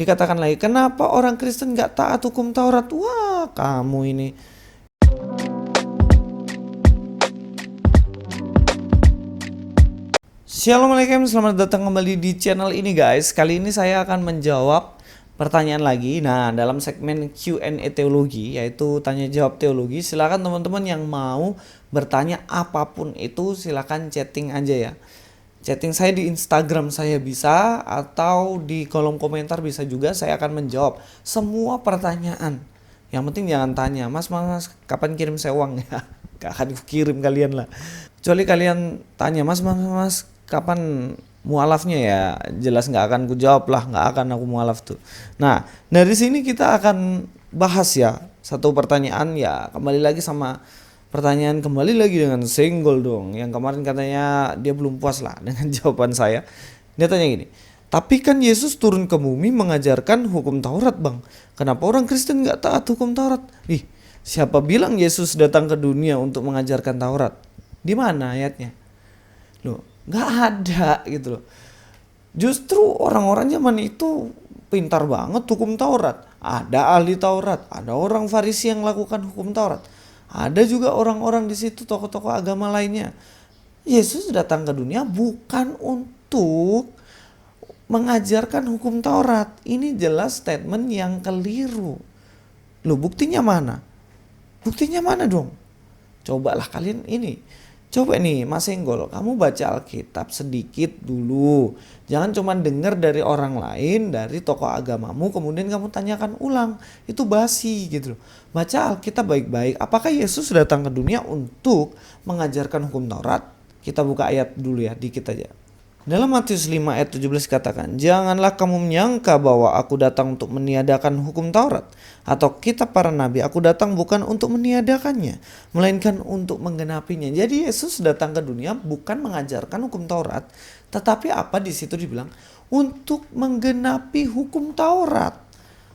Dikatakan lagi, kenapa orang Kristen gak taat hukum Taurat? Wah, kamu ini. Assalamualaikum, selamat datang kembali di channel ini guys. Kali ini saya akan menjawab pertanyaan lagi. Nah, dalam segmen Q&A teologi, yaitu tanya jawab teologi. Silakan teman-teman yang mau bertanya apapun itu, silakan chatting aja ya. Chatting saya di Instagram saya bisa, atau di kolom komentar bisa juga. Saya akan menjawab semua pertanyaan. Yang penting jangan tanya, mas, kapan kirim saya uang ya? Gak akan kirim kalian lah. Kecuali kalian tanya, mas, kapan mualafnya ya? Jelas gak akan ku jawab lah, gak akan aku mualaf tuh. Nah, dari sini kita akan bahas ya satu pertanyaan ya. Kembali lagi sama pertanyaan, kembali lagi dengan Senggol dong. Yang kemarin katanya dia belum puas lah dengan jawaban saya. Dia tanya gini, tapi kan Yesus turun ke bumi mengajarkan hukum Taurat bang. Kenapa orang Kristen gak taat hukum Taurat? Ih, siapa bilang Yesus datang ke dunia untuk mengajarkan Taurat? Di mana ayatnya? Loh, gak ada gitu loh. Justru orang-orang zaman itu pintar banget hukum Taurat. Ada ahli Taurat, ada orang Farisi yang lakukan hukum Taurat. Ada juga orang-orang di situ, tokoh-tokoh agama lainnya. Yesus datang ke dunia bukan untuk mengajarkan hukum Taurat. Ini jelas statement yang keliru. Loh, buktinya mana? Buktinya mana dong? Cobalah kalian ini. Coba nih Mas Senggol, kamu baca Alkitab sedikit dulu. Jangan cuma dengar dari orang lain, dari tokoh agamamu, kemudian kamu tanyakan ulang. Itu basi gitu loh. Baca Alkitab baik-baik. Apakah Yesus datang ke dunia untuk mengajarkan hukum Taurat? Kita buka ayat dulu ya, dikit aja. Dalam Matius 5 ayat 17 katakan, janganlah kamu menyangka bahwa aku datang untuk meniadakan hukum Taurat atau kitab para nabi. Aku datang bukan untuk meniadakannya, melainkan untuk menggenapinya. Jadi Yesus datang ke dunia bukan mengajarkan hukum Taurat, tetapi apa di situ dibilang untuk menggenapi hukum Taurat.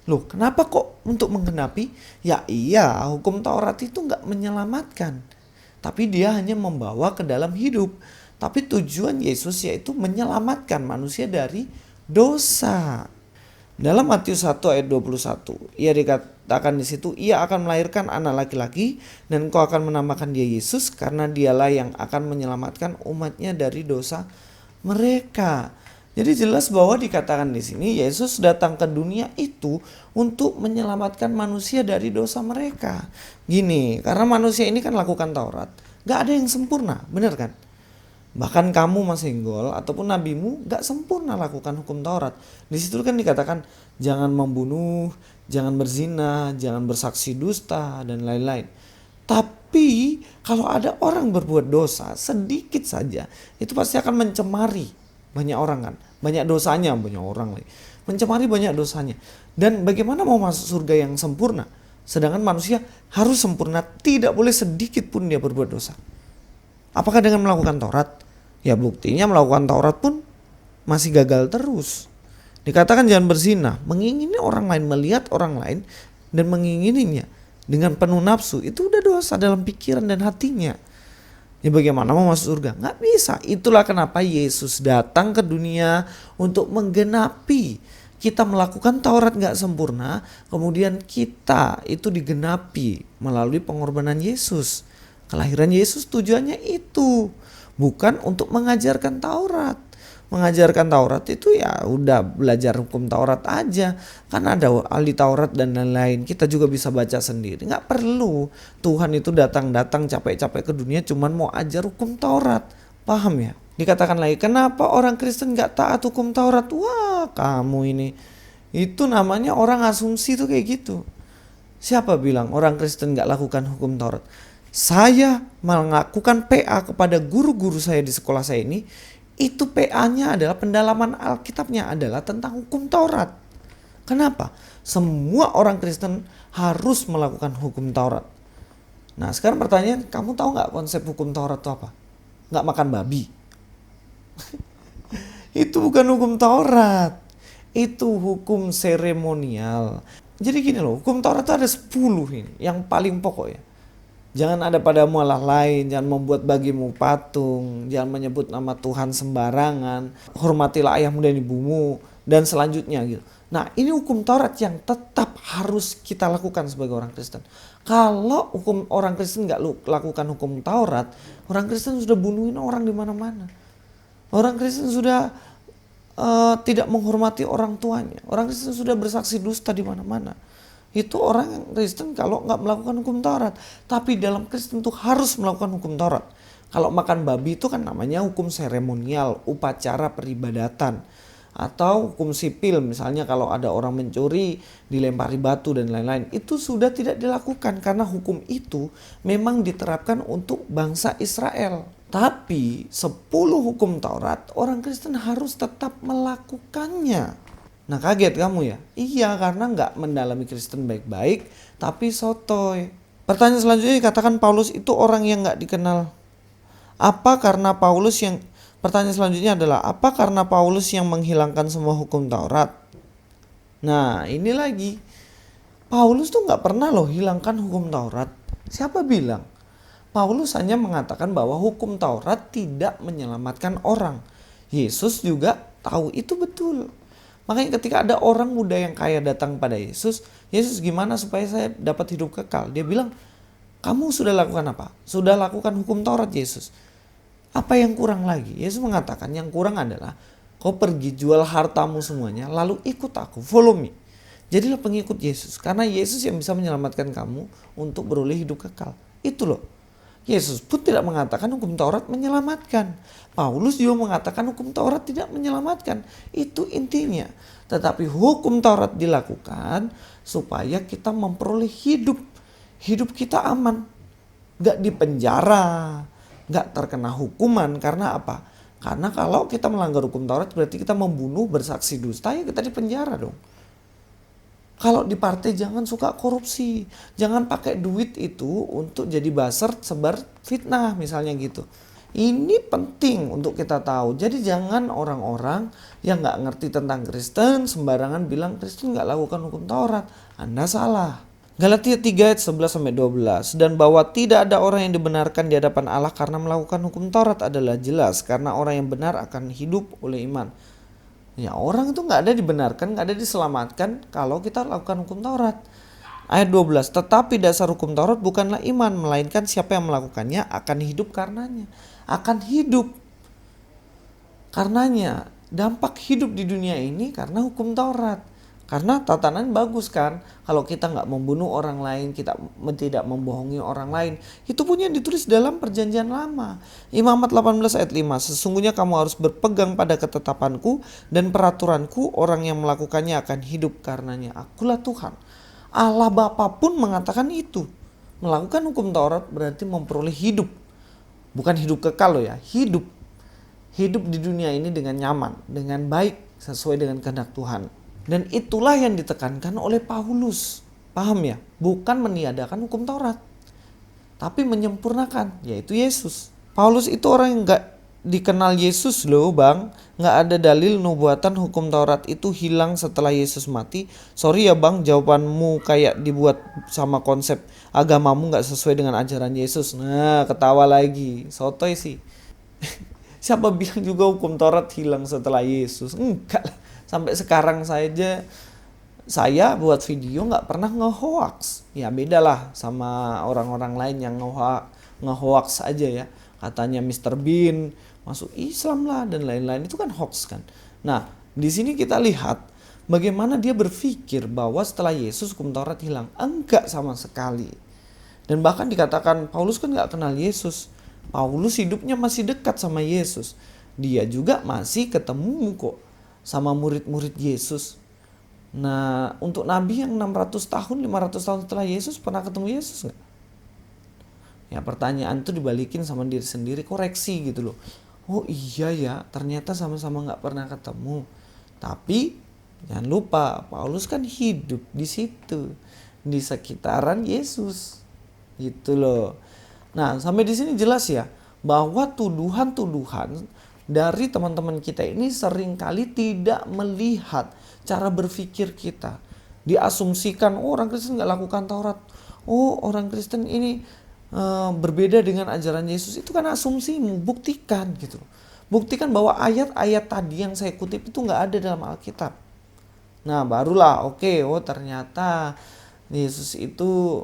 Loh, kenapa kok untuk menggenapi? Ya iya, hukum Taurat itu nggak menyelamatkan, tapi dia hanya membawa ke dalam hidup. Tapi tujuan Yesus yaitu menyelamatkan manusia dari dosa. Dalam Matius 1 ayat 21, ia dikatakan di situ, ia akan melahirkan anak laki-laki dan kau akan menamakan dia Yesus karena dialah yang akan menyelamatkan umatnya dari dosa mereka. Jadi jelas bahwa dikatakan di sini Yesus datang ke dunia itu untuk menyelamatkan manusia dari dosa mereka. Gini, karena manusia ini kan lakukan Taurat, gak ada yang sempurna, benar kan? Bahkan kamu Mas Senggol ataupun nabimu gak sempurna lakukan hukum Taurat. Di situ kan dikatakan jangan membunuh, jangan berzina, jangan bersaksi dusta dan lain-lain. Tapi kalau ada orang berbuat dosa sedikit saja, itu pasti akan mencemari banyak orang kan. Banyak dosanya, banyak orang lagi. Mencemari banyak dosanya. Dan bagaimana mau masuk surga yang sempurna? Sedangkan manusia harus sempurna, tidak boleh sedikit pun dia berbuat dosa. Apakah dengan melakukan Taurat? Ya buktinya melakukan Taurat pun masih gagal terus. Dikatakan jangan berzina, mengingini orang lain, melihat orang lain dan mengingininya dengan penuh nafsu, itu udah dosa dalam pikiran dan hatinya. Ya bagaimana mau masuk surga? Gak bisa. Itulah kenapa Yesus datang ke dunia untuk menggenapi. Kita melakukan Taurat gak sempurna, kemudian kita itu digenapi melalui pengorbanan Yesus. Kelahiran Yesus tujuannya itu, bukan untuk mengajarkan Taurat. Mengajarkan Taurat itu ya udah belajar hukum Taurat aja. Kan ada ahli Taurat dan lain-lain. Kita juga bisa baca sendiri. Gak perlu Tuhan itu datang-datang capek-capek ke dunia cuman mau ajar hukum Taurat. Paham ya? Dikatakan lagi, kenapa orang Kristen gak taat hukum Taurat? Wah, kamu ini. Itu namanya orang asumsi tuh kayak gitu. Siapa bilang orang Kristen gak lakukan hukum Taurat? Saya melakukan PA kepada guru-guru saya di sekolah saya ini, itu PA-nya adalah pendalaman Alkitabnya adalah tentang hukum Taurat. Kenapa? Semua orang Kristen harus melakukan hukum Taurat. Nah sekarang pertanyaan, kamu tahu gak konsep hukum Taurat itu apa? Gak makan babi. Itu bukan hukum Taurat. Itu hukum seremonial. Jadi gini loh, hukum Taurat itu ada 10 ini, yang paling pokok ya. Jangan ada padamu Allah lain, jangan membuat bagimu patung, jangan menyebut nama Tuhan sembarangan, hormatilah ayahmu dan ibumu, dan selanjutnya gitu. Nah, ini hukum Taurat yang tetap harus kita lakukan sebagai orang Kristen. Kalau hukum orang Kristen nggak lakukan hukum Taurat, orang Kristen sudah bunuhin orang di mana-mana. Orang Kristen sudah tidak menghormati orang tuanya. Orang Kristen sudah bersaksi dusta di mana-mana. Itu orang Kristen kalau nggak melakukan hukum Taurat. Tapi dalam Kristen itu harus melakukan hukum Taurat. Kalau makan babi itu kan namanya hukum seremonial, upacara peribadatan. Atau hukum sipil, misalnya kalau ada orang mencuri, dilempari batu dan lain-lain. Itu sudah tidak dilakukan karena hukum itu memang diterapkan untuk bangsa Israel. Tapi 10 hukum Taurat orang Kristen harus tetap melakukannya. Nah, kaget kamu ya? Iya, karena nggak mendalami Kristen baik-baik, tapi sotoy. Pertanyaan selanjutnya dikatakan Paulus itu orang yang nggak dikenal. Apa karena Paulus yang Pertanyaan selanjutnya adalah apa karena Paulus yang menghilangkan semua hukum Taurat? Nah, ini lagi. Paulus tuh nggak pernah loh hilangkan hukum Taurat. Siapa bilang? Paulus hanya mengatakan bahwa hukum Taurat tidak menyelamatkan orang. Yesus juga tahu itu betul. Makanya ketika ada orang muda yang kaya datang pada Yesus, Yesus gimana supaya saya dapat hidup kekal? Dia bilang, kamu sudah lakukan apa? Sudah lakukan hukum Taurat Yesus. Apa yang kurang lagi? Yesus mengatakan yang kurang adalah kau pergi jual hartamu semuanya lalu ikut aku, follow me. Jadilah pengikut Yesus karena Yesus yang bisa menyelamatkan kamu untuk beroleh hidup kekal. Itu loh. Yesus pun tidak mengatakan hukum Taurat menyelamatkan. Paulus juga mengatakan hukum Taurat tidak menyelamatkan. Itu intinya. Tetapi hukum Taurat dilakukan supaya kita memperoleh hidup. Hidup kita aman. Gak dipenjara. Gak terkena hukuman. Karena apa? Karena kalau kita melanggar hukum Taurat berarti kita membunuh, bersaksi dusta, ya kita dipenjara dong. Kalau di partai jangan suka korupsi. Jangan pakai duit itu untuk jadi buzzer sebar fitnah misalnya gitu. Ini penting untuk kita tahu. Jadi jangan orang-orang yang gak ngerti tentang Kristen sembarangan bilang Kristen gak lakukan hukum Taurat. Anda salah. Galatia 3 ayat 11-12. Dan bahwa tidak ada orang yang dibenarkan di hadapan Allah karena melakukan hukum Taurat adalah jelas. Karena orang yang benar akan hidup oleh iman. Ya, orang itu gak ada dibenarkan, gak ada diselamatkan kalau kita lakukan hukum Taurat. Ayat 12. Tetapi dasar hukum Taurat bukanlah iman, melainkan siapa yang melakukannya akan hidup karenanya. Akan hidup karenanya. Dampak hidup di dunia ini karena hukum Taurat. Karena tatanan bagus kan, kalau kita nggak membunuh orang lain, kita tidak membohongi orang lain. Itu pun yang ditulis dalam perjanjian lama. Imamat 18 ayat 5, sesungguhnya kamu harus berpegang pada ketetapanku dan peraturanku, orang yang melakukannya akan hidup karenanya. Akulah Tuhan. Allah Bapa pun mengatakan itu. Melakukan hukum Taurat berarti memperoleh hidup. Bukan hidup kekal loh ya, hidup. Hidup di dunia ini dengan nyaman, dengan baik, sesuai dengan kehendak Tuhan. Dan itulah yang ditekankan oleh Paulus. Paham ya? Bukan meniadakan hukum Taurat. Tapi menyempurnakan, yaitu Yesus. Paulus itu orang yang gak dikenal Yesus loh bang. Gak ada dalil nubuatan hukum Taurat itu hilang setelah Yesus mati. Sorry ya bang, jawabanmu kayak dibuat sama konsep agamamu gak sesuai dengan ajaran Yesus. Nah, ketawa lagi. Sotoy sih. Siapa bilang juga hukum Taurat hilang setelah Yesus? Enggak lah. Sampai sekarang saya buat video nggak pernah nge-hoax. Ya beda lah sama orang-orang lain yang nge-hoax aja ya. Katanya Mr. Bean masuk Islam lah dan lain-lain, itu kan hoax kan. Nah, di sini kita lihat bagaimana dia berpikir bahwa setelah Yesus hukum Taurat hilang. Enggak sama sekali. Dan bahkan dikatakan Paulus kan nggak kenal Yesus. Paulus hidupnya masih dekat sama Yesus. Dia juga masih ketemu kok sama murid-murid Yesus. Nah, untuk nabi yang 600 tahun, 500 tahun setelah Yesus pernah ketemu Yesus gak? Ya, pertanyaan itu dibalikin sama diri sendiri, koreksi gitu loh. Oh iya ya, ternyata sama-sama gak pernah ketemu. Tapi jangan lupa, Paulus kan hidup di situ, di sekitaran Yesus. Gitu loh. Nah, sampai di sini jelas ya bahwa tuduhan-tuduhan dari teman-teman kita ini seringkali tidak melihat cara berpikir kita. Diasumsikan, oh orang Kristen gak lakukan Taurat. Oh orang Kristen ini berbeda dengan ajaran Yesus. Itu kan asumsimu, buktikan gitu. buktikan bahwa ayat-ayat tadi yang saya kutip itu nggak ada dalam Alkitab. Nah, barulah oke, oh ternyata Yesus itu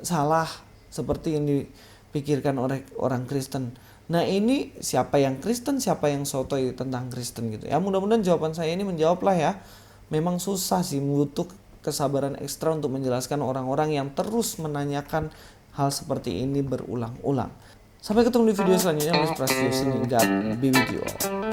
salah seperti yang dipikirkan oleh orang Kristen. Nah, ini siapa yang Kristen, siapa yang sotoy tentang Kristen gitu. Ya, mudah-mudahan jawaban saya ini menjawablah ya. Memang susah sih, butuh kesabaran ekstra untuk menjelaskan orang-orang yang terus menanyakan hal seperti ini berulang-ulang. Sampai ketemu di video selanjutnya. God be with you all.